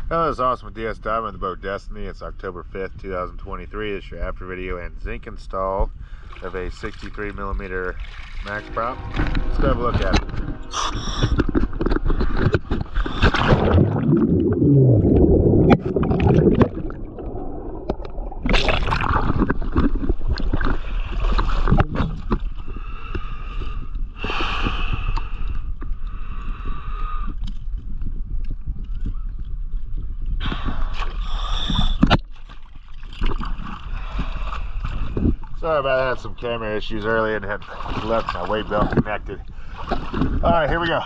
Hello, it's awesome with DS Diving, the boat Destiny. It's October 5th, 2023. It's your after video and zinc install of a 63mm max prop. Let's go have a look at it. Sorry about that, I had some camera issues earlier and had left my weight belt connected. Alright, here we go.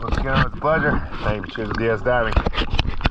Once again, it's a pleasure. Thank you for choosing DS Diving.